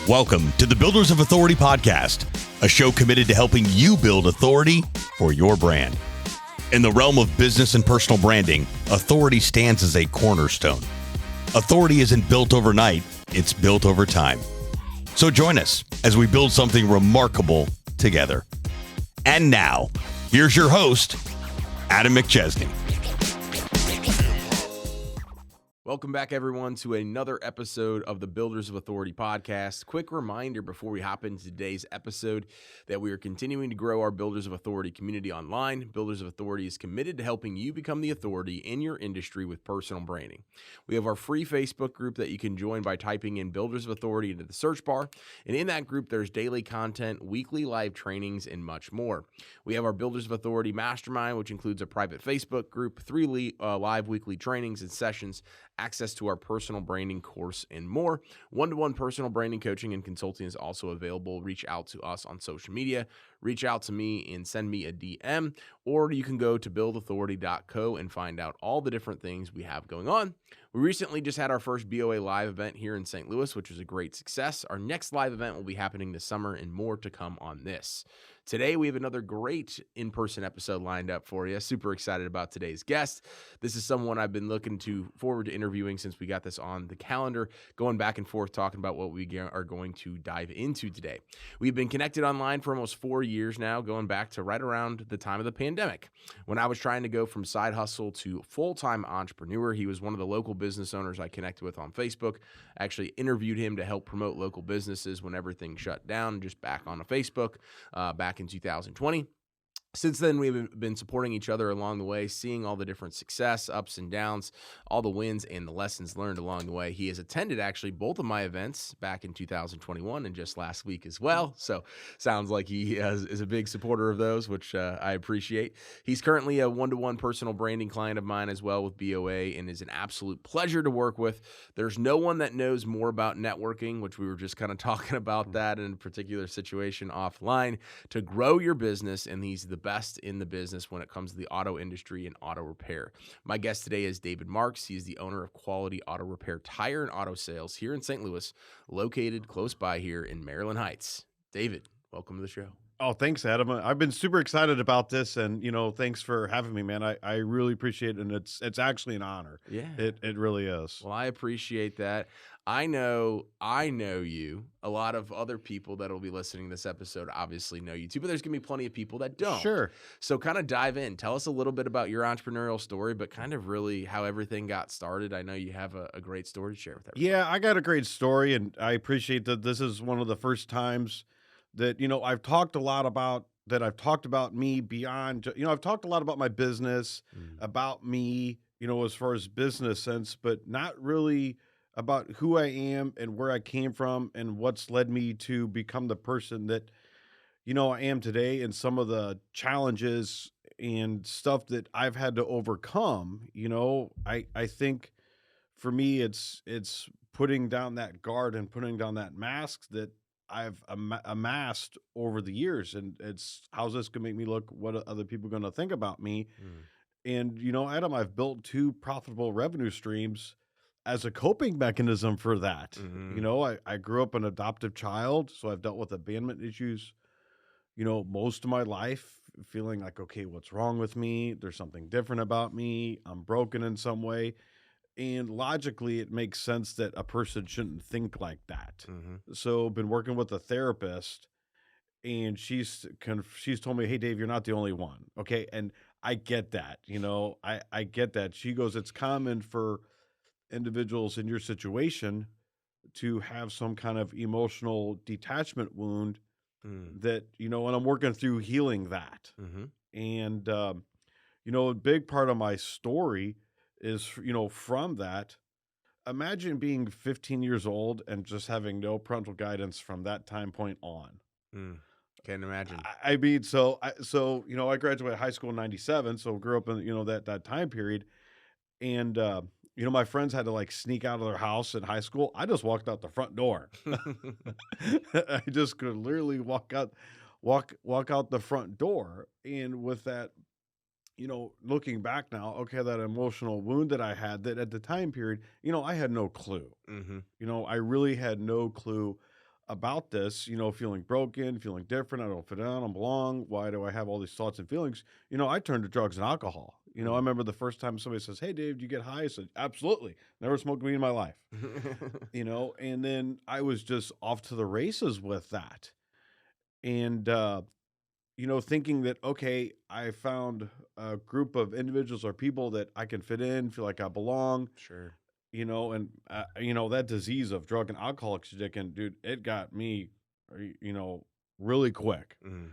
Welcome to the Builders of Authority podcast, a show committed to helping you build authority for your brand. In the realm of business and personal branding, authority stands as a cornerstone. Authority isn't built overnight, it's built over time. So join us as we build something remarkable together. And now, here's your host, Adam McChesney. Welcome back, everyone, to another episode of the Builders of Authority podcast. Quick reminder before we hop into today's episode that we are continuing to grow our Builders of Authority community online. Builders of Authority is committed to helping you become the authority in your industry with personal branding. We have our free Facebook group that you can join by typing in Builders of Authority into the search bar. And in that group, there's daily content, weekly live trainings, and much more. We have our Builders of Authority Mastermind, which includes a private Facebook group, three live weekly trainings and sessions, access to our personal branding course, and more. One-to-one personal branding coaching and consulting is also available. Reach out to us on social media. Reach out to me and send me a DM, or you can go to buildauthority.co and find out all the different things we have going on. We recently just had our first BOA live event here in St. Louis, which was a great success. Our next live event will be happening this summer, and more to come on this. Today, we have another great in-person episode lined up for you. Super excited about today's guest. This is someone I've been looking forward to interviewing since we got this on the calendar, going back and forth talking about what we are going to dive into today. We've been connected online for almost 4 years now, going back to right around the time of the pandemic. When I was trying to go from side hustle to full-time entrepreneur, he was one of the local business owners I connected with on Facebook. I actually interviewed him to help promote local businesses when everything shut down, just back on Facebook back in 2020. Since then, we've been supporting each other along the way, seeing all the different success, ups and downs, all the wins and the lessons learned along the way. He has attended actually both of my events back in 2021 and just last week as well. So sounds like he is a big supporter of those, which I appreciate. He's currently a one-to-one personal branding client of mine as well with BOA, and is an absolute pleasure to work with. There's no one that knows more about networking, which we were just kind of talking about that in a particular situation offline, to grow your business, and he's the best in the business when it comes to the auto industry and auto repair. My guest today is David Marks. He is the owner of Quality Auto Repair Tire and Auto Sales here in St. Louis, located close by here in Maryland Heights. David, welcome to the show. Oh, thanks, Adam. I've been super excited about this, and thanks for having me, man. I really appreciate it, and it's actually an honor. Yeah, it really is. Well, I appreciate that. I know you. A lot of other people that will be listening to this episode obviously know you too, but there's going to be plenty of people that don't. Sure. So kind of dive in. Tell us a little bit about your entrepreneurial story, but kind of really how everything got started. I know you have a great story to share with everyone. Yeah, I got a great story, and I appreciate that this is one of the first times that, I've talked about me beyond, I've talked a lot about my business, about me, as far as business sense, but not really about who I am and where I came from and what's led me to become the person that, I am today, and some of the challenges and stuff that I've had to overcome. I think for me, it's putting down that guard and putting down that mask that I've amassed over the years, and it's how's this gonna make me look? What are other people gonna think about me? And Adam, I've built 2 profitable revenue streams as a coping mechanism for that. I grew up an adoptive child, so I've dealt with abandonment issues, most of my life, feeling like, okay, what's wrong with me? There's something different about me. I'm broken in some way. And logically, it makes sense that a person shouldn't think like that. So been working with a therapist, and she's told me, hey, Dave, you're not the only one. Okay. And I get that, I get that. She goes, it's common for individuals in your situation to have some kind of emotional detachment wound that, and I'm working through healing that. And, a big part of my story is, from that, imagine being 15 years old and just having no parental guidance from that time point on. Can't imagine. I mean, I graduated high school in 97, so grew up in, that time period. And, my friends had to sneak out of their house in high school. I just walked out the front door. I just could literally walk out the front door. And with that, looking back now, okay, that emotional wound that I had, that at the time period, I had no clue. I really had no clue about this, feeling broken, feeling different. I don't fit in, I don't belong. Why do I have all these thoughts and feelings? I turned to drugs and alcohol. I remember the first time somebody says, "Hey, Dave, do you get high?" I said, "Absolutely. Never smoked weed in my life." And then I was just off to the races with that. And, thinking that, okay, I found a group of individuals or people that I can fit in, feel like I belong, Sure. that disease of drug and alcohol addiction, dude, it got me, really quick. Mm.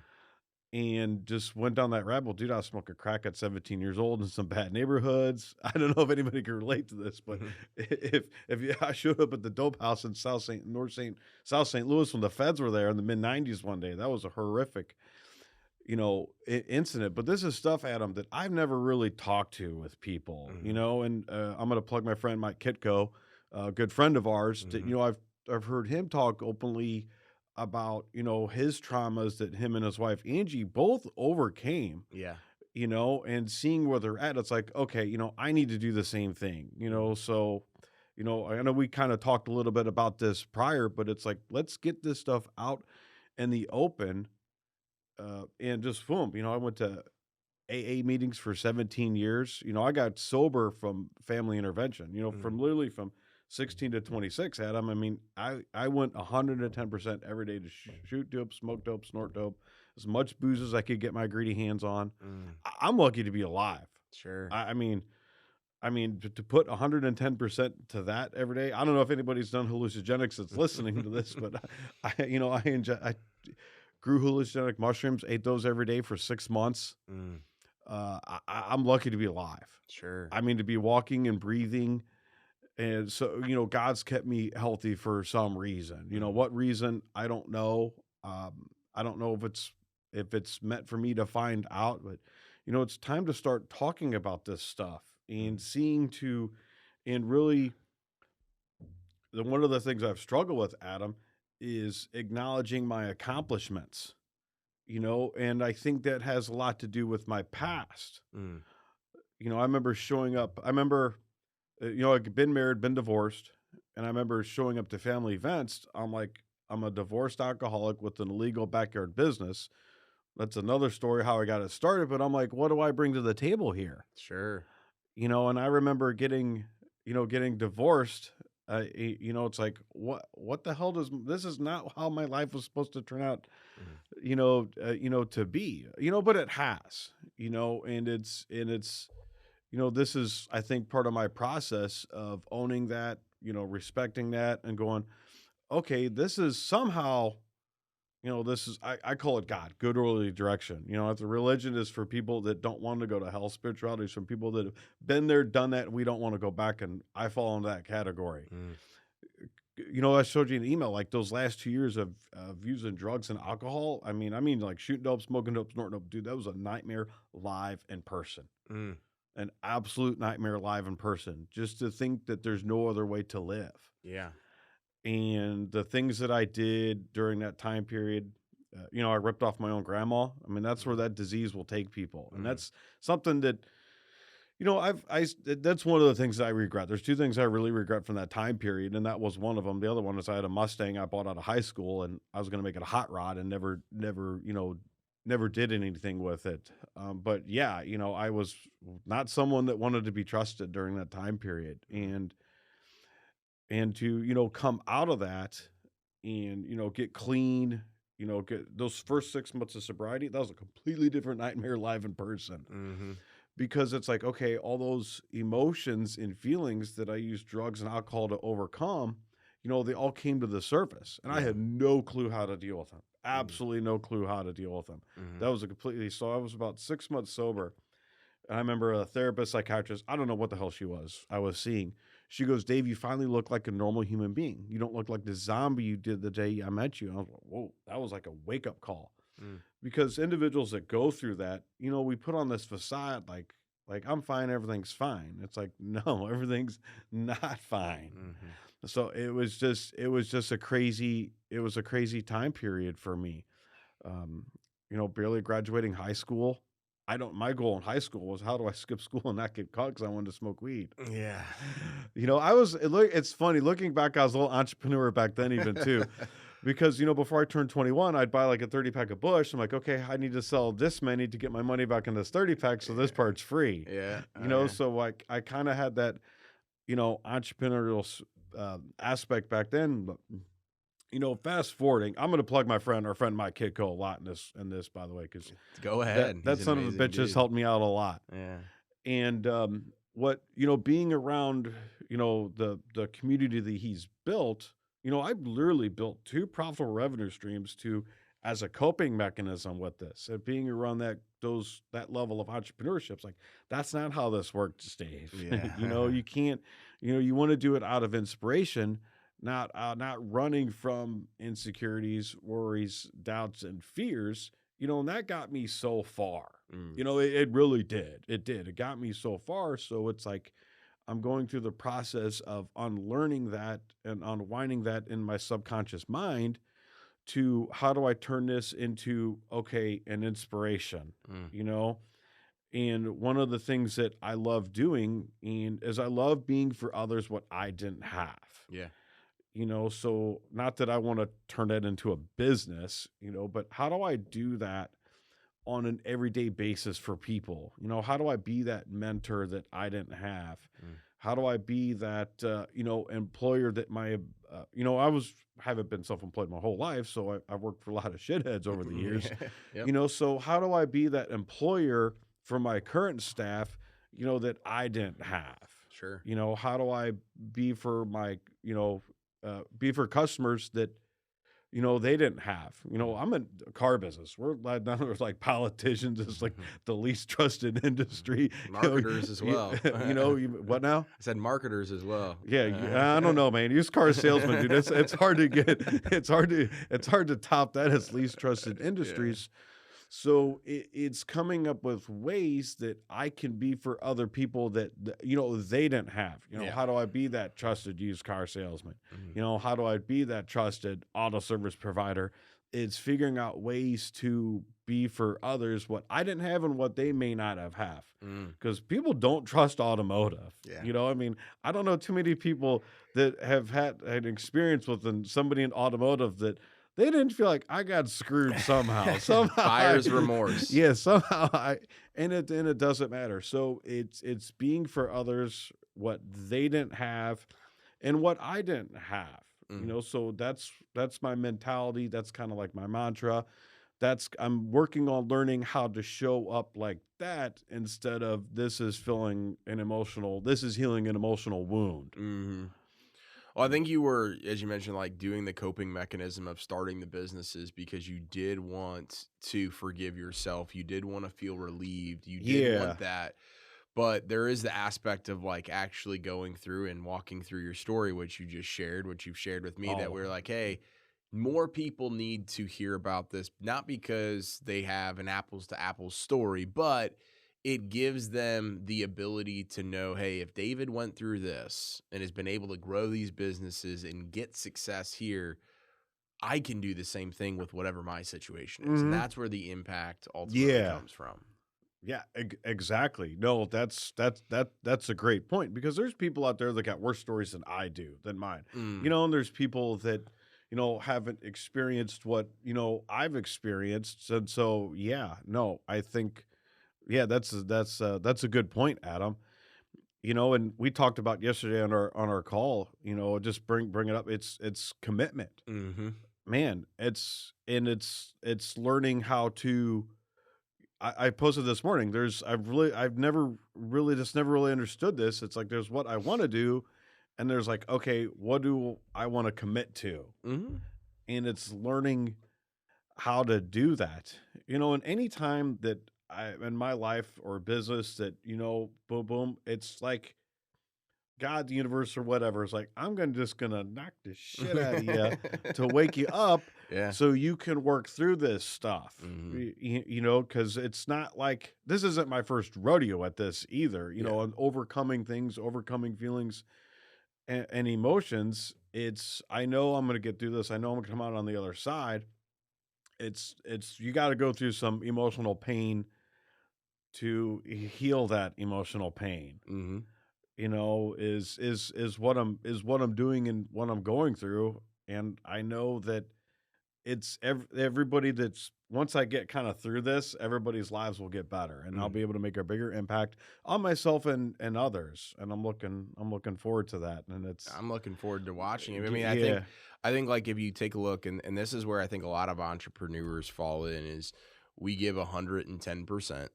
And just went down that rabbit hole. Dude, I was smoking crack at 17 years old in some bad neighborhoods. I don't know if anybody can relate to this, but I showed up at the dope house in South St. Louis when the feds were there in the mid 90s one day. That was a horrific, incident. But this is stuff, Adam, that I've never really talked to with people, and I'm going to plug my friend Mike Kitko, a good friend of ours. That, I've heard him talk openly about, his traumas that him and his wife, Angie, both overcame, Yeah. and seeing where they're at. It's like, okay, I need to do the same thing, so, I know we kind of talked a little bit about this prior, but it's like, let's get this stuff out in the open, and just boom, I went to AA meetings for 17 years. I got sober from family intervention, from literally from 16 to 26, Adam. I mean, I went 110% every day to shoot dope, smoke dope, snort dope, as much booze as I could get my greedy hands on. I'm lucky to be alive. Sure. I mean, to put 110% to that every day. I don't know if anybody's done hallucinogenics that's listening to this, but I grew hallucinogenic mushrooms, ate those every day for 6 months. I'm lucky to be alive. Sure. I mean, to be walking and breathing. And so, God's kept me healthy for some reason. What reason? I don't know. I don't know if it's meant for me to find out, but it's time to start talking about this stuff and really, one of the things I've struggled with, Adam, is acknowledging my accomplishments. And I think that has a lot to do with my past. I remember showing up. I'd been married, been divorced, and I remember showing up to family events. I'm a divorced alcoholic with an illegal backyard business. That's another story how I got it started, but I'm like, what do I bring to the table here? Sure. And I remember getting divorced. It's like, what the hell this is not how my life was supposed to turn out, to be, but it has, and it's, this is, I think, part of my process of owning that, respecting that and going, okay, this is somehow, I call it God, good orderly direction. If the religion is for people that don't want to go to hell, spirituality is from people that have been there, done that, and we don't want to go back, and I fall into that category. I showed you an email, like those last 2 years of using drugs and alcohol. I mean, like shooting dope, smoking dope, snorting dope, dude, that was a nightmare live in person. An absolute nightmare live in person, just to think that there's no other way to live. Yeah. And the things that I did during that time period, I ripped off my own grandma. I mean, that's where that disease will take people. And that's something that, that's one of the things that I regret. There's two things I really regret from that time period, and that was one of them. The other one is I had a Mustang I bought out of high school, and I was going to make it a hot rod and never did anything with it. But yeah, I was not someone that wanted to be trusted during that time period, and to, come out of that and, get clean, get those first 6 months of sobriety, that was a completely different nightmare live in person. Because it's like, okay, all those emotions and feelings that I used drugs and alcohol to overcome, they all came to the surface, and I had no clue how to deal with them. Absolutely no clue how to deal with them. That was so I was about 6 months sober. And I remember a therapist, psychiatrist, I don't know what the hell I was seeing. She goes, "Dave, you finally look like a normal human being. You don't look like the zombie you did the day I met you." And I was like, whoa, that was like a wake up call. Because individuals that go through that, we put on this facade like I'm fine, everything's fine. It's like, no, everything's not fine. So it was just a crazy time period for me. Barely graduating high school. My goal in high school was, how do I skip school and not get caught because I wanted to smoke weed? Yeah. It's funny looking back, I was a little entrepreneur back then even too. because, before I turned 21, I'd buy like a 30 pack of Busch. I'm like, okay, I need to sell this many to get my money back in this 30 pack. So this part's free, Yeah. so like I kind of had that, entrepreneurial aspect back then. But, fast forwarding, I'm going to plug our friend Mike Kidco a lot in this, by the way, because Go ahead. that He's son an of a amazing bitch has dude. helped me out a lot. Yeah. And what being around the community that he's built, I've literally built 2 profitable revenue streams as a coping mechanism with this. And being around that level of entrepreneurship, like that's not how this works, Dave. Yeah. You can't. You want to do it out of inspiration, not running from insecurities, worries, doubts, and fears. And that got me so far. It really did. It got me so far. So it's like I'm going through the process of unlearning that and unwinding that in my subconscious mind to how do I turn this into, an inspiration, And one of the things that I love doing is I love being for others what I didn't have. Yeah. So not that I want to turn that into a business, but how do I do that on an everyday basis for people? How do I be that mentor that I didn't have? How do I be that, employer that haven't been self-employed my whole life. So I've worked for a lot of shitheads over the years, Yep. So how do I be that employer for my current staff, that I didn't have? Sure. How do I be for my, be for customers that, they didn't have. I'm in a car business. We're like politicians. It's like the least trusted industry. Marketers as well. What now? I said marketers as well. Yeah, I don't know, man. Used car salesman, dude. It's hard to get. It's hard to top that as least trusted industries. So it's coming up with ways that I can be for other people that they didn't have. How do I be that trusted used car salesman? How do I be that trusted auto service provider? It's figuring out ways to be for others what I didn't have and what they may not have. Because people don't trust automotive. Yeah. I don't know too many people that have had an experience with somebody in automotive that they didn't feel like I got screwed somehow. Buyer's remorse. Yeah, somehow and it doesn't matter. So it's being for others what they didn't have and what I didn't have. So that's my mentality. That's kind of like my mantra. I'm working on learning how to show up like that instead of this is healing an emotional wound. Mm-hmm. Well, I think you were, as you mentioned, like doing the coping mechanism of starting the businesses because you did want to forgive yourself. You did want to feel relieved. You did want that. But there is the aspect of like actually going through and walking through your story, which you just shared, which you've shared with me, that we're like, hey, more people need to hear about this, not because they have an apples to apples story, but it gives them the ability to know, hey, if David went through this and has been able to grow these businesses and get success here, I can do the same thing with whatever my situation is. And that's where the impact ultimately comes from. Yeah, exactly. No, that's a great point because there's people out there that got worse stories than mine. And there's people that, haven't experienced what, I've experienced. And so, I think, that's a good point, Adam. And we talked about yesterday on our call, just bring it up. It's commitment, man. It's learning how to. I posted this morning. I've never really understood this. It's like there's what I want to do, and there's like, okay, what do I want to commit to? And it's learning how to do that. And any time that in my life or business that, boom, boom, it's like God, the universe or whatever is like, I'm just gonna knock the shit out of you to wake you up so you can work through this stuff. Because it's not like this isn't my first rodeo at this either, and overcoming things, overcoming feelings and emotions. I know I'm gonna get through this. I know I'm gonna come out on the other side. It's you got to go through some emotional pain to heal that emotional pain. Is what I'm doing and what I'm going through. And I know that, it's everybody that's once I get kind of through this, everybody's lives will get better, and I'll be able to make a bigger impact on myself and others. And I'm looking forward to that. And I'm looking forward to watching it. I mean, yeah. I think like if you take a look, and this is where I think a lot of entrepreneurs fall in, is we give 110%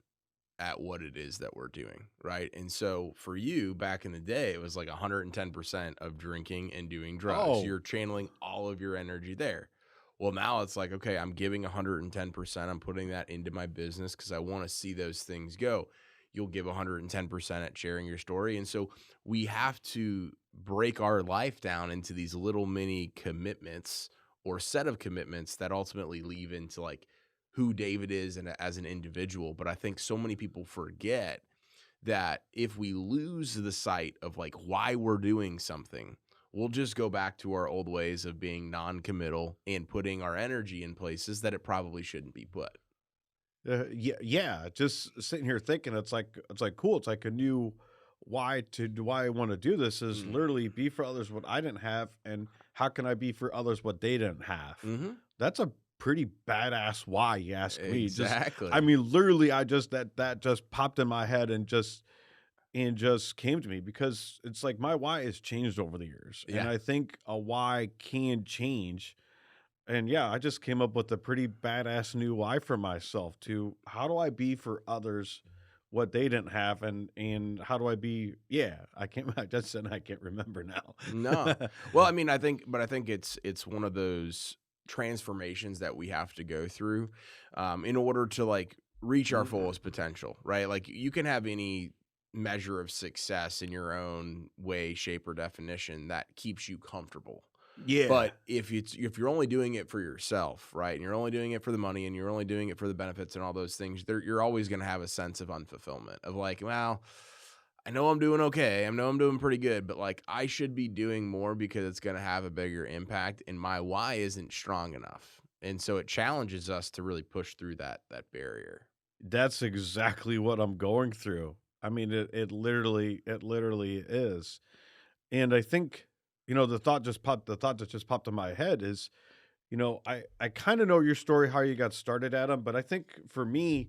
at what it is that we're doing, right? And so for you back in the day, it was like 110% of drinking and doing drugs. Oh. You're channeling all of your energy there. Well, now it's like, okay, I'm giving 110%. I'm putting that into my business because I want to see those things go. You'll give 110% at sharing your story. And so we have to break our life down into these little mini commitments or set of commitments that ultimately lead into like who David is and as an individual. But I think so many people forget that if we lose the sight of like why we're doing something, we'll just go back to our old ways of being non-committal and putting our energy in places that it probably shouldn't be put. Yeah. Just sitting here thinking, it's like cool. It's like a new why I want to do this is literally be for others what I didn't have, and how can I be for others what they didn't have. That's a pretty badass why, you ask me. Exactly. I mean, literally, I just that just popped in my head and just came to me, because it's like my why has changed over the years, and I think a why can change. And yeah, I just came up with a pretty badass new why for myself to how do I be for others what they didn't have, and how do I be? Yeah, I just said I can't remember now. No. Well, I mean, I think it's one of those transformations that we have to go through in order to like reach our fullest potential, right? Like you can have any measure of success in your own way, shape, or definition that keeps you comfortable. Yeah. But if you're only doing it for yourself, right, and you're only doing it for the money, and you're only doing it for the benefits and all those things, you're always going to have a sense of unfulfillment of like, well, I know I'm doing okay. I know I'm doing pretty good, but like I should be doing more because it's going to have a bigger impact, and my why isn't strong enough. And so it challenges us to really push through that barrier. That's exactly what I'm going through. I mean, it literally is. And I think, the thought that just popped in my head is, I kind of know your story, how you got started, Adam, but I think for me,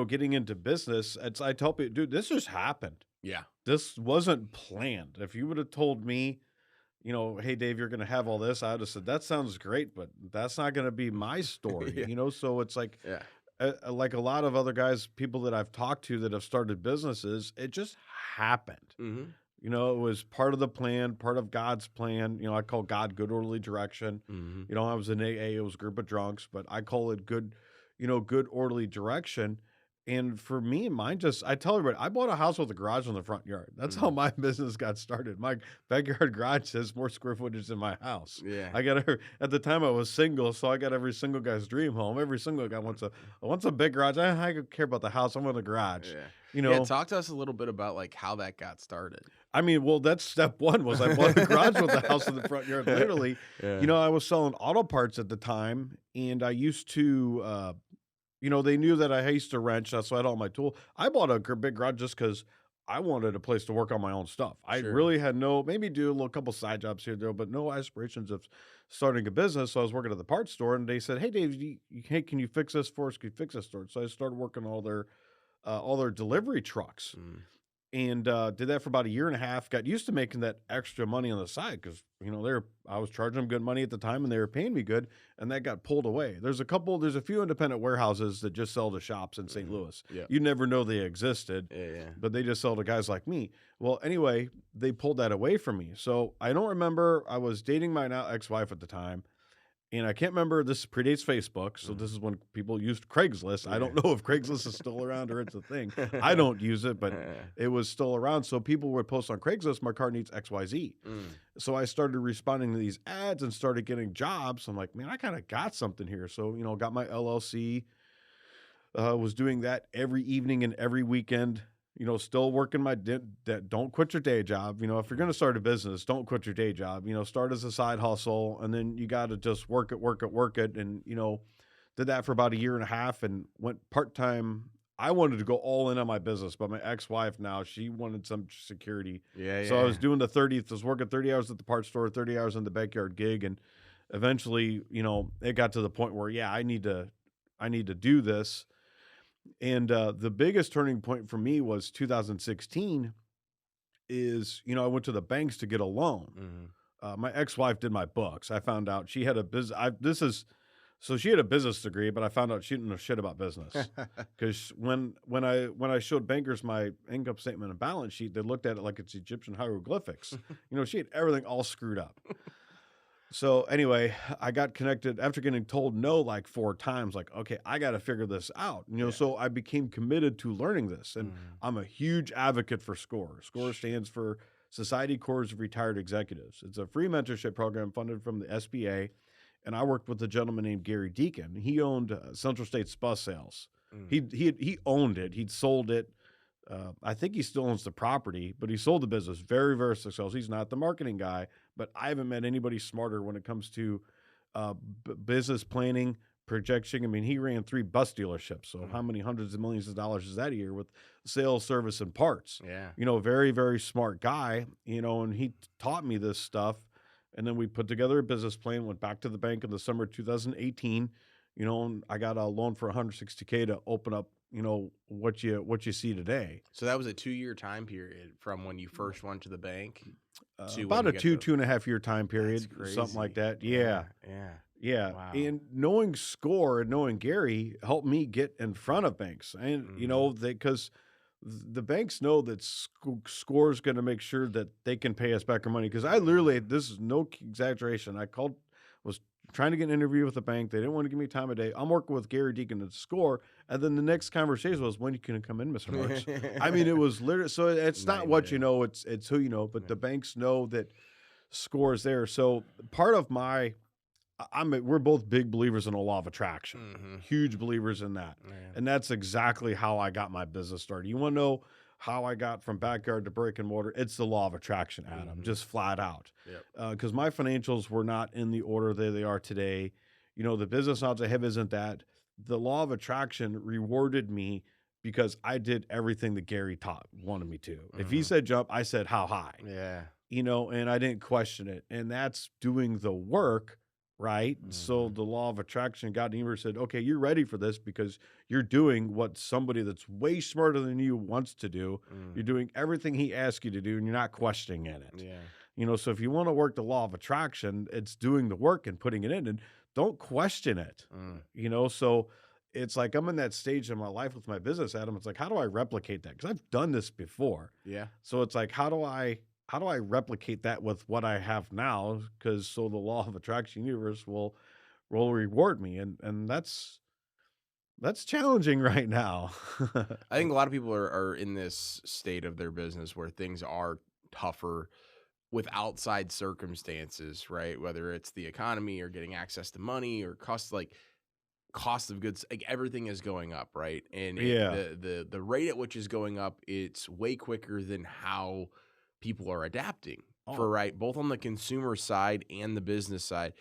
getting into business, I tell people, dude, this just happened. Yeah. This wasn't planned. If you would have told me, hey, Dave, you're going to have all this, I would have said, that sounds great, but that's not going to be my story, So it's like, like a lot of other guys, people that I've talked to that have started businesses, it just happened. It was part of the plan, part of God's plan. I call God good orderly direction. I was in AA, it was a group of drunks, but I call it good, good orderly direction. And for me, I tell everybody, I bought a house with a garage in the front yard. That's how my business got started. My backyard garage has more square footage than my house. Yeah. At the time I was single, so I got every single guy's dream home. Every single guy wants a big garage. I don't care about the house. I want a garage. Yeah. Talk to us a little bit about like how that got started. I mean, well, that's step one was I bought a garage with a house in the front yard. Literally, I was selling auto parts at the time, and I used to, they knew that I used to wrench, so I had all my tools. I bought a big garage just because I wanted a place to work on my own stuff. I really had maybe do a couple side jobs here and there, but no aspirations of starting a business. So I was working at the parts store, and they said, "Hey, Dave, hey, can you fix this for us? Can you fix this store?" So I started working all their delivery trucks. And did that for about a year and a half. Got used to making that extra money on the side because I was charging them good money at the time, and they were paying me good. And that got pulled away. There's a few independent warehouses that just sell to shops in St. Louis. Yeah. You never know they existed, but they just sell to guys like me. Well, anyway, they pulled that away from me. So I don't remember. I was dating my now ex-wife at the time. And I can't remember, this predates Facebook, so this is when people used Craigslist. I don't know if Craigslist is still around or it's a thing. I don't use it, but it was still around. So people would post on Craigslist, my car needs XYZ. So I started responding to these ads and started getting jobs. I'm like, man, I kind of got something here. So, got my LLC, was doing that every evening and every weekend. Still working don't quit your day job. If you're going to start a business, don't quit your day job. Start as a side hustle, and then you got to just work it. And, did that for about a year and a half and went part-time. I wanted to go all in on my business, but my ex-wife now, she wanted some security. So I was doing I was working 30 hours at the parts store, 30 hours in the backyard gig. And eventually, it got to the point where, yeah, I need to do this. And the biggest turning point for me was 2016 is, I went to the banks to get a loan. My ex-wife did my books. I found out she had a business. So she had a business degree, but I found out she didn't know shit about business. Because when I showed bankers my income statement and balance sheet, they looked at it like it's Egyptian hieroglyphics. She had everything all screwed up. So anyway, I got connected after getting told no like 4 times, like, okay, I got to figure this out. So I became committed to learning this. And I'm a huge advocate for SCORE. SCORE stands for Society Corps of Retired Executives. It's a free mentorship program funded from the SBA. And I worked with a gentleman named Gary Deacon. He owned Central States Bus Sales. He owned it. He'd sold it. I think he still owns the property, but he sold the business. Very, very successful. He's not the marketing guy, but I haven't met anybody smarter when it comes to business planning, projection. I mean, he ran 3 bus dealerships. So how many hundreds of millions of dollars is that a year with sales, service, and parts? Yeah. Very, very smart guy, and he taught me this stuff. And then we put together a business plan, went back to the bank in the summer of 2018, and I got a loan for $160K to open up, what you see today. So that was a 2-year time period from when you first went to the bank to about a 2.5 year time period, something like that. Yeah. Wow. And knowing SCORE and knowing Gary helped me get in front of banks. And, because the banks know that SCORE is going to make sure that they can pay us back our money. Because I literally, this is no exaggeration, was trying to get an interview with the bank. They didn't want to give me time of day. I'm working with Gary Deacon at SCORE. And then the next conversation was, when are you going to come in, Mr. Marks? I mean, it was literally, so it's not what you know, it's who you know. But the banks know that SCORE is there. So part of we're both big believers in the law of attraction, huge believers in that. And that's exactly how I got my business started. You want to know how I got from backyard to brick and mortar? It's the law of attraction, Adam, just flat out. Because my financials were not in the order that they are today. The business knowledge I have isn't that. The law of attraction rewarded me because I did everything that Gary wanted me to. If he said jump, I said how high. And I didn't question it. And that's doing the work. Right. So the law of attraction got in and said, okay, you're ready for this because you're doing what somebody that's way smarter than you wants to do. You're doing everything he asks you to do and you're not questioning in it. So if you want to work the law of attraction, it's doing the work and putting it in and don't question it. So it's like I'm in that stage in my life with my business, Adam. It's like, how do I replicate that? Because I've done this before. So it's like, how do I replicate that with what I have now? Because so the law of attraction universe will reward me, and that's challenging right now. I think a lot of people are in this state of their business where things are tougher with outside circumstances, right? Whether it's the economy or getting access to money or cost of goods, like everything is going up, right? And the rate at which is going up, it's way quicker than how people are adapting both on the consumer side and the business side.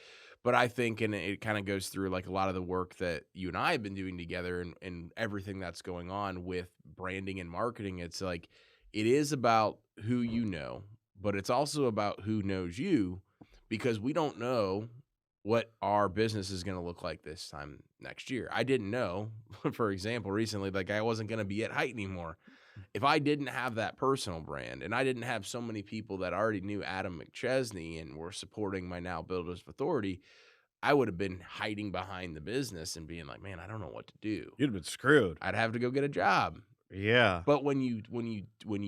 But I think, and it kind of goes through like a lot of the work that you and I have been doing together and everything that's going on with branding and marketing. It's like, it is about who you know, but it's also about who knows you, because we don't know what our business is going to look like this time next year. I didn't know, for example, recently, like I wasn't going to be at Height anymore. If I didn't have that personal brand and I didn't have so many people that already knew Adam McChesney and were supporting my now Builders of Authority, I would have been hiding behind the business and being like, man, I don't know what to do. You'd have been screwed. I'd have to go get a job. Yeah. But when you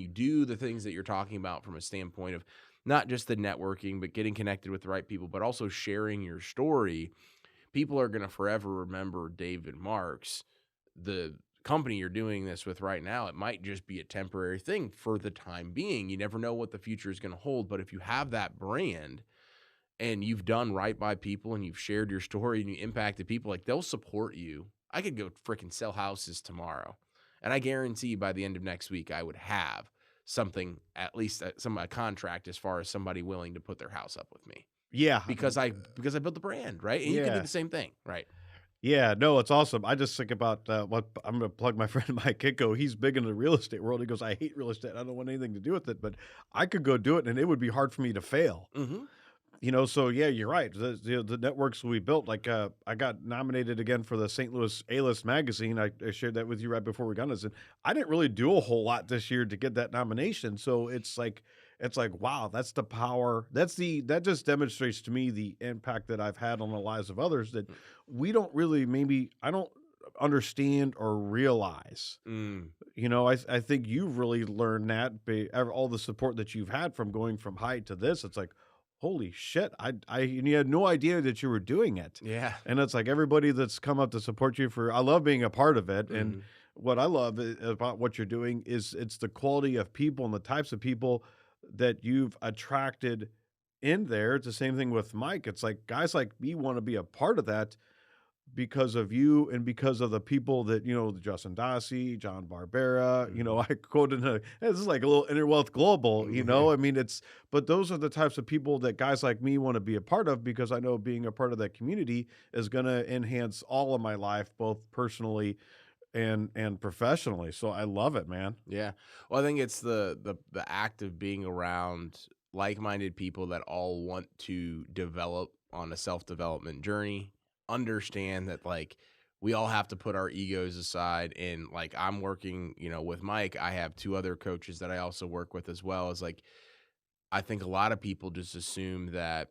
do the things that you're talking about from a standpoint of not just the networking, but getting connected with the right people, but also sharing your story, people are going to forever remember David Marks. The company you're doing this with right now, it might just be a temporary thing for the time being. You never know what the future is going to hold. But if you have that brand and you've done right by people and you've shared your story and you impacted people, like they'll support you. I could go freaking sell houses tomorrow. And I guarantee by the end of next week, I would have something, at least a contract as far as somebody willing to put their house up with me. Yeah. Because I built the brand, right? And you can do the same thing, right? Yeah, no, it's awesome. I just think about what I'm going to plug my friend Mike Kicko. He's big into the real estate world. He goes, I hate real estate. I don't want anything to do with it, but I could go do it and it would be hard for me to fail. So yeah, you're right. The networks we built, like I got nominated again for the St. Louis A-List magazine. I shared that with you right before we got this, and I didn't really do a whole lot this year to get that nomination. So it's like wow, that's the power. That just demonstrates to me the impact that I've had on the lives of others that we don't really maybe I don't understand or realize. Mm. I think you've really learned that all the support that you've had from going from height to this. It's like, holy shit, and you had no idea that you were doing it. Yeah. And it's like everybody that's come up to support you I love being a part of it. And Mhm. what I love about what you're doing is it's the quality of people and the types of people that you've attracted in there. It's the same thing with Mike. It's like guys like me want to be a part of that because of you and because of the people that, Justin Dossie, John Barbera, I quoted, this is like a little Inner Wealth Global, I mean, but those are the types of people that guys like me want to be a part of because I know being a part of that community is going to enhance all of my life, both personally and professionally. So I love it, man. Yeah. Well, I think it's the act of being around like-minded people that all want to develop on a self-development journey, understand that like we all have to put our egos aside. And like I'm working, with Mike, I have 2 other coaches that I also work with as well. Is like I think a lot of people just assume that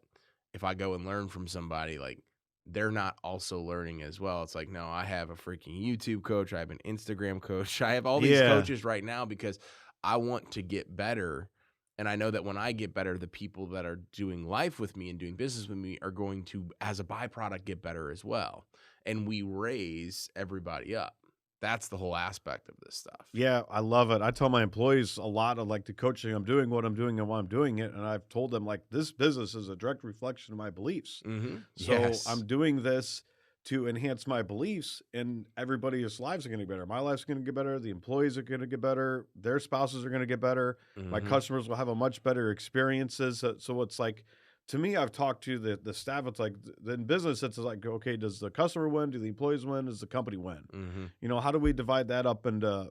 if I go and learn from somebody, like they're not also learning as well. It's like, no, I have a freaking YouTube coach. I have an Instagram coach. I have all these Yeah. coaches right now because I want to get better. And I know that when I get better, the people that are doing life with me and doing business with me are going to, as a byproduct, get better as well. And we raise everybody up. That's the whole aspect of this stuff. Yeah, I love it. I tell my employees a lot of like the coaching I'm doing, what I'm doing, and why I'm doing it. And I've told them like this business is a direct reflection of my beliefs. Mm-hmm. So Yes. I'm doing this to enhance my beliefs, and everybody's lives are going to get better. My life's going to get better. The employees are going to get better. Their spouses are going to get better. My Mhm. customers will have a much better experiences. So it's like, to me, I've talked to the staff. It's like in business, it's like, okay, does the customer win? Do the employees win? Does the company win? Mm-hmm. How do we divide that up into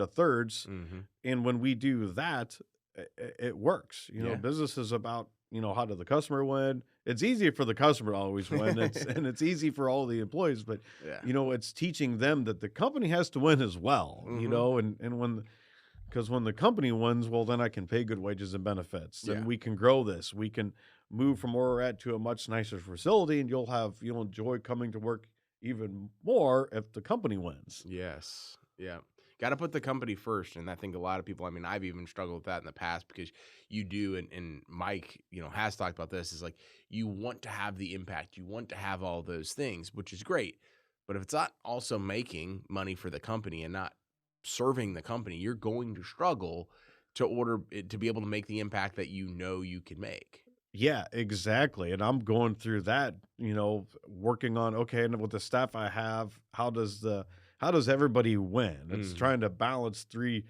thirds? Mm-hmm. And when we do that, it works. Yeah. Business is about, how did the customer win? It's easy for the customer to always win. And it's easy for all the employees, but Yeah. it's teaching them that the company has to win as well, and because when the company wins, well, then I can pay good wages and benefits. Then Yeah. we can grow this. We can move from where we're at to a much nicer facility, and you'll enjoy coming to work even more if the company wins. Yes. Yeah. Got to put the company first. And I think a lot of people, I mean, I've even struggled with that in the past because you do. And Mike, has talked about this is like, you want to have the impact. You want to have all those things, which is great. But if it's not also making money for the company and not serving the company, you're going to struggle to be able to make the impact that you can make. Yeah, exactly. And I'm going through that, working on, okay, and with the staff I have, how does everybody win? It's Mhm. trying to balance three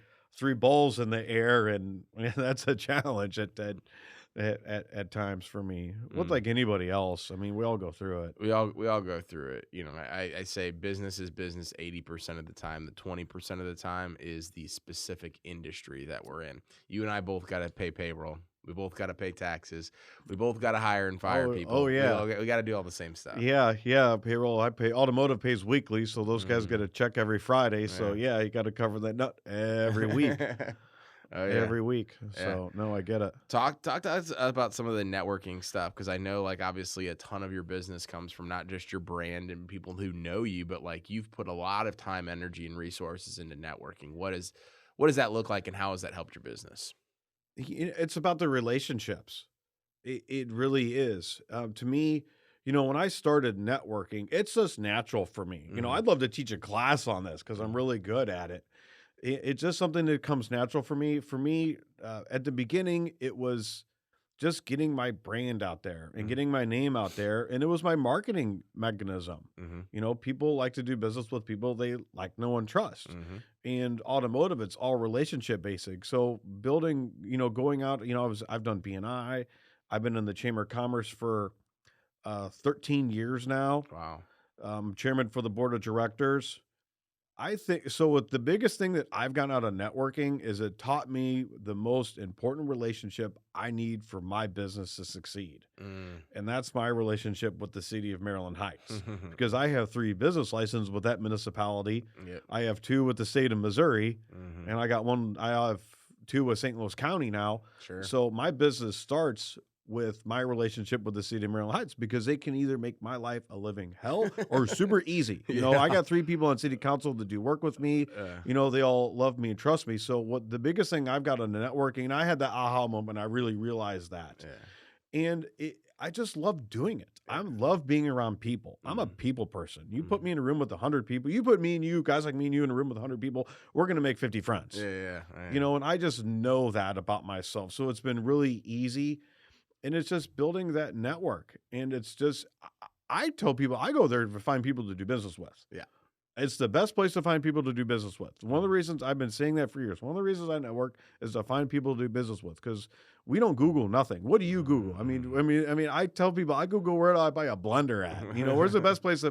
balls in the air, and that's a challenge at times for me. With like anybody else. I mean, we all go through it. We all go through it. I say business is business 80% of the time. The 20% of the time is the specific industry that we're in. You and I both got to pay payroll. We both got to pay taxes. We both got to hire and fire people. Oh, yeah. We got to do all the same stuff. Yeah, payroll. Automotive pays weekly, so those guys get a check every Friday. So Yeah. you got to cover that nut every week. Oh, yeah. Every week. So no, I get it. Talk to us about some of the networking stuff, because I know like obviously a ton of your business comes from not just your brand and people who know you, but like you've put a lot of time, energy, and resources into networking. What does that look like, and how has that helped your business? It's about the relationships. It really is. To me, when I started networking, it's just natural for me. Mhm. I'd love to teach a class on this because I'm really good at it. It's just something that comes natural for me. For me, at the beginning, it was just getting my brand out there and Mhm. getting my name out there. And it was my marketing mechanism. Mm-hmm. People like to do business with people they like, know, and trust. Mm-hmm. And automotive, it's all relationship basic. So building, going out, I've done BNI. I've been in the Chamber of Commerce for 13 years now. Wow. Chairman for the board of directors. I think so. What the biggest thing that I've gotten out of networking is it taught me the most important relationship I need for my business to succeed. And that's my relationship with the city of Maryland Heights, because I have 3 business licenses with that municipality. Yep. I have 2 with the state of Missouri, Mhm. and I have 2 with St. Louis County now. Sure. So my business starts with my relationship with the city of Maryland Heights, because they can either make my life a living hell or super easy. You know, I got 3 people on city council that do work with me. You know, they all love me and trust me. So what the biggest thing I've got on the networking, and I had that aha moment, I really realized that. And I just love doing it. I love being around people. I'm a people person. You put me in a room with 100 people, you put me and you, guys like me and you in a room with 100 people, we're going to make 50 friends. You know, and I just know that about myself. So it's been really easy. And it's just building that network. And it's just, I tell people, I go there to find people to do business with. Yeah. It's the best place to find people to do business with. One of the reasons I've been saying that for years, one of the reasons I network is to find people to do business with, because we don't Google nothing. What do you Google? I mean, I tell people, I Google, where do I buy a blender at? You know, where's the best place,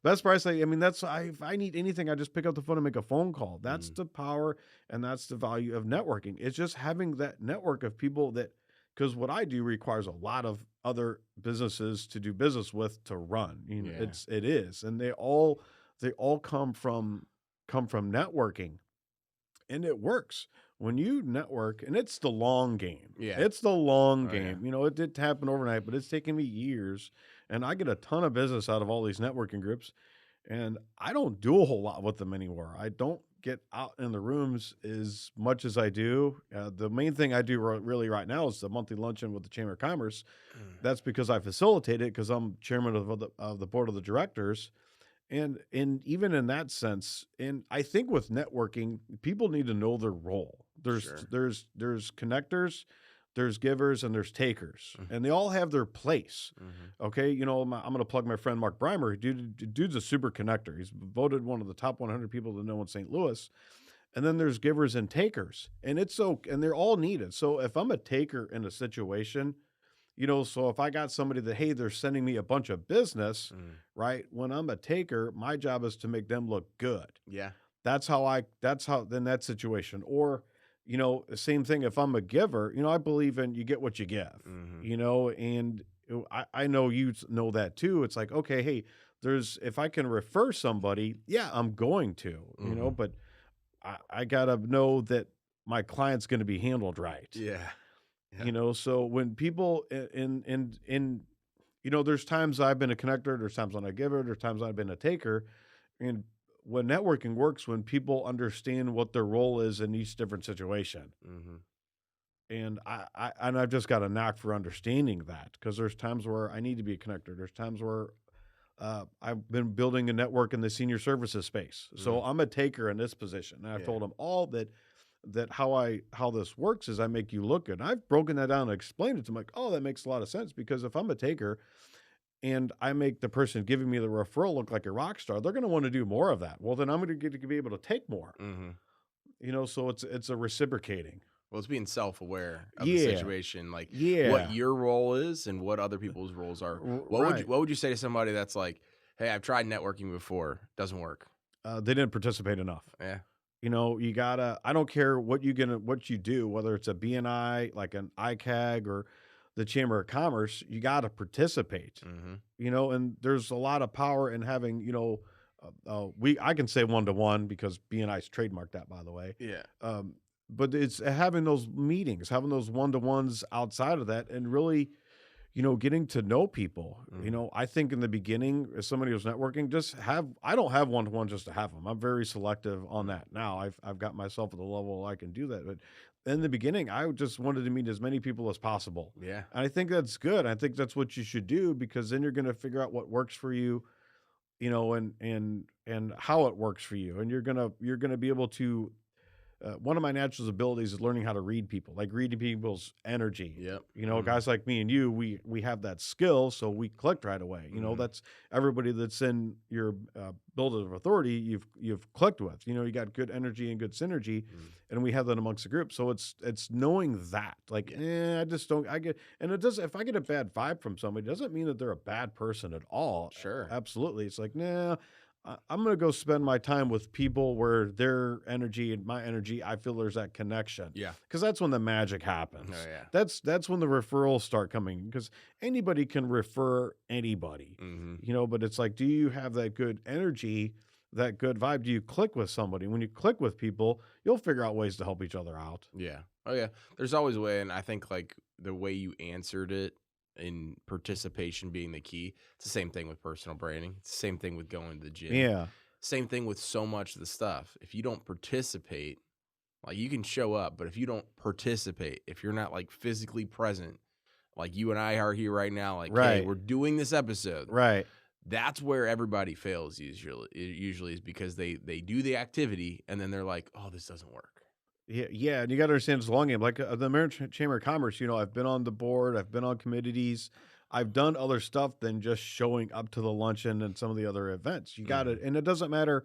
best price? If I need anything, I just pick up the phone and make a phone call. That's the power, and that's the value of networking. It's just having that network of people that, because what I do requires a lot of other businesses to do business with to run. You know, it is, and they all come from networking, and it works when you network. And it's the long game. It's the long game. You know, it didn't happen overnight, but it's taken me years, and I get a ton of business out of all these networking groups. And I don't do a whole lot with them anymore. I don't get out in the rooms as much as I do. The main thing I do really right now is the monthly luncheon with the Chamber of Commerce. That's because I facilitate it, because I'm chairman of the board of the directors. And even in that sense, and I think with networking, people need to know their role. There's connectors, there's givers, and there's takers, and they all have their place. Okay, you know, I'm going to plug my friend Mark Breimer. Dude's a super connector. He's voted one of the top 100 people to know in St. Louis. And then there's givers and takers, and and they're all needed. So if I'm a taker in a situation, you know, so if I got somebody that, hey, they're sending me a bunch of business, right? When I'm a taker, my job is to make them look good. That's how in that situation. Or, you know, same thing. If I'm a giver, you know, I believe in you get what you give, you know, and I know you know that too. It's like, okay, hey, if I can refer somebody, I'm going to, you know, but I got to know that my client's going to be handled right. You know, so when people you know, there's times I've been a connector, there's times when I give there's times I've been a taker. And when networking works, when people understand what their role is in each different situation. And I've just got a knack for understanding that, because there's times where I need to be a connector. There's times where I've been building a network in the senior services space. So I'm a taker in this position. And I've told them all that how this works is I make you look good. And I've broken that down and explained it to them, like, oh, that makes a lot of sense, because if I'm a taker and I make the person giving me the referral look like a rock star, they're going to want to do more of that. Well, then I'm going to get to be able to take more. You know, so it's a reciprocating. Well, it's being self-aware of the situation, like what your role is and what other people's roles are. What would you say to somebody that's like, hey, I've tried networking before, doesn't work? They didn't participate enough. You know, you gotta, I don't care what you do, whether it's a BNI, like an ICAG or the Chamber of Commerce, you gotta participate. You know, and there's a lot of power in having, you know, I can say one-to-one, because BNI's trademarked that, by the way. But it's having those meetings, having those one-to-ones outside of that, and really, you know, getting to know people. You know, I think in the beginning, as somebody who's networking, I don't have one-to-one just to have them. I'm very selective on that. Now I've got myself at the level I can do that. But in the beginning, I just wanted to meet as many people as possible. And I think that's good. I think that's what you should do, because then you're going to figure out what works for you, you know, and how it works for you. And you're going to be able to, one of my natural abilities is learning how to read people, like reading people's energy. You know, guys like me and you, we have that skill, so we clicked right away. You know, that's everybody that's in your builders of authority, you've clicked with. You know, you got good energy and good synergy, and we have that amongst the group. So it's knowing that, like, I just don't. And it does. If I get a bad vibe from somebody, it doesn't mean that they're a bad person at all. Absolutely. It's like, nah. I'm going to go spend my time with people where their energy and my energy, I feel there's that connection. Yeah. Because that's when the magic happens. Oh, yeah. That's when the referrals start coming, because anybody can refer anybody, but it's like, do you have that good energy, that good vibe? Do you click with somebody? When you click with people, you'll figure out ways to help each other out. Yeah. Oh, yeah. There's always a way. And I think like the way you answered it, in participation being the key. It's the same thing with personal branding. It's the same thing with going to the gym. Yeah. Same thing with so much of the stuff. If you don't participate, like you can show up, but if you don't participate, if you're not like physically present, like you and I are here right now, like, hey, we're doing this episode. Right. That's where everybody fails usually is because they do the activity and then they're like, oh, this doesn't work. Yeah, and you got to understand it's a long game. Like the American Chamber of Commerce, I've been on the board, I've been on committees, I've done other stuff than just showing up to the luncheon and some of the other events. You got to, and it doesn't matter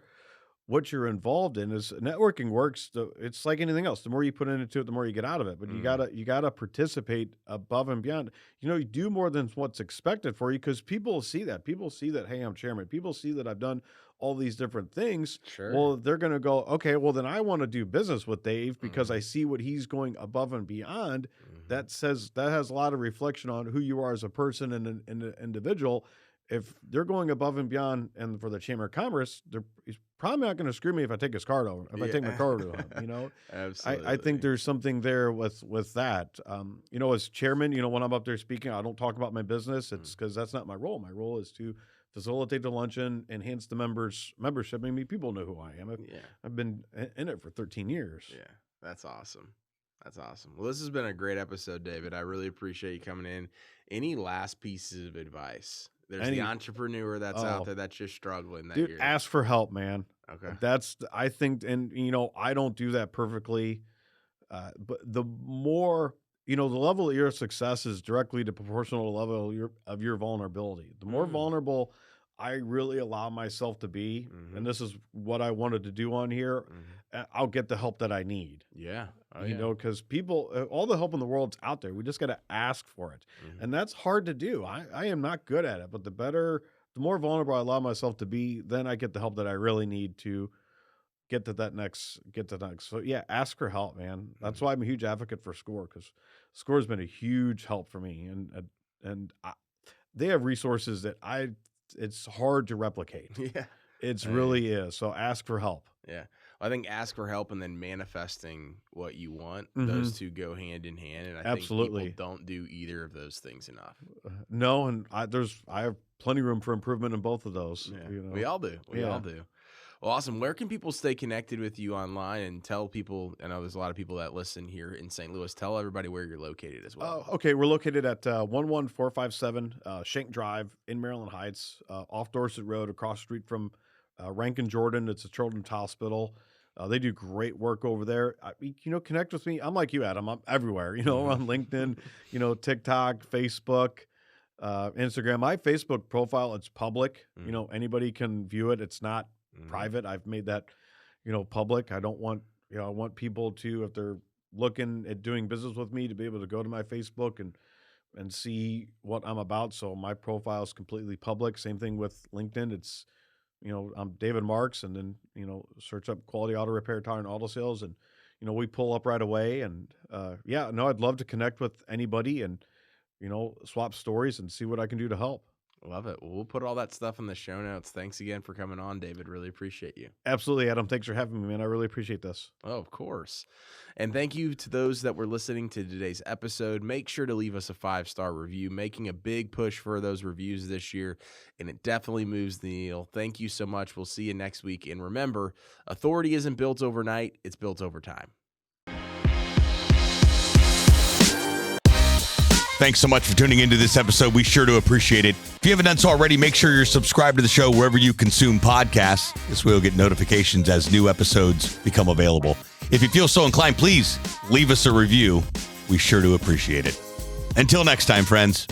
what you're involved in. Is networking works. It's like anything else. The more you put into it, the more you get out of it. But you gotta participate above and beyond. You do more than what's expected for you, because people see that. People see that, hey, I'm chairman. People see that I've done all these different things. Sure. Well, they're going to go, okay, well, then I want to do business with Dave because I see what he's going above and beyond. That has a lot of reflection on who you are as a person and an individual. If they're going above and beyond, and for the Chamber of Commerce, he's probably not going to screw me if I take his card over, if I take my card to him, Absolutely. I think there's something there with that. As chairman, when I'm up there speaking, I don't talk about my business. It's because that's not my role. My role is to facilitate the luncheon, enhance the membership. I mean, people know who I am. I've been in it for 13 years. Yeah, that's awesome. That's awesome. Well, this has been a great episode, David. I really appreciate you coming in. Any last pieces of advice? There's the entrepreneur that's out there that's just struggling. Dude, ask for help, man. Okay. I think, and I don't do that perfectly, but the more, the level of your success is directly proportional to the level of your vulnerability. The more vulnerable I really allow myself to be, and this is what I wanted to do on here, I'll get the help that I need. Yeah. Because people, all the help in the world's out there. We just got to ask for it. And that's hard to do. I am not good at it, but the more vulnerable I allow myself to be, then I get the help that I really need to get to the next. So yeah, ask for help, man. That's why I'm a huge advocate for SCORE, because SCORE has been a huge help for me. And they have resources that it's hard to replicate. Yeah. It really is. So ask for help. Yeah. I think ask for help and then manifesting what you want, those two go hand in hand. And I think people don't do either of those things enough. No, and I have plenty of room for improvement in both of those. Yeah. We all do. We all do. Well, awesome. Where can people stay connected with you online and tell people? I know there's a lot of people that listen here in St. Louis. Tell everybody where you're located as well. Okay. We're located at 11457 Shank Drive in Maryland Heights, off Dorset Road, across the street from Rankin Jordan. It's a children's hospital. They do great work over there. Connect with me. I'm like you, Adam. I'm everywhere. On LinkedIn, TikTok, Facebook, Instagram. My Facebook profile, it's public. Anybody can view it. It's not private. I've made that, public. I don't want, I want people to, if they're looking at doing business with me, to be able to go to my Facebook and see what I'm about. So my profile is completely public. Same thing with LinkedIn. It's, I'm David Marks, and then, search up Quality Auto Repair, Tire, and Auto Sales, and, we pull up right away. And, I'd love to connect with anybody and, swap stories and see what I can do to help. Love it. Well, we'll put all that stuff in the show notes. Thanks again for coming on, David. Really appreciate you. Absolutely, Adam. Thanks for having me, man. I really appreciate this. Oh, of course. And thank you to those that were listening to today's episode. Make sure to leave us a 5-star review, making a big push for those reviews this year, and it definitely moves the needle. Thank you so much. We'll see you next week. And remember, authority isn't built overnight. It's built over time. Thanks so much for tuning into this episode. We sure do appreciate it. If you haven't done so already, make sure you're subscribed to the show wherever you consume podcasts. This way you'll get notifications as new episodes become available. If you feel so inclined, please leave us a review. We sure do appreciate it. Until next time, friends.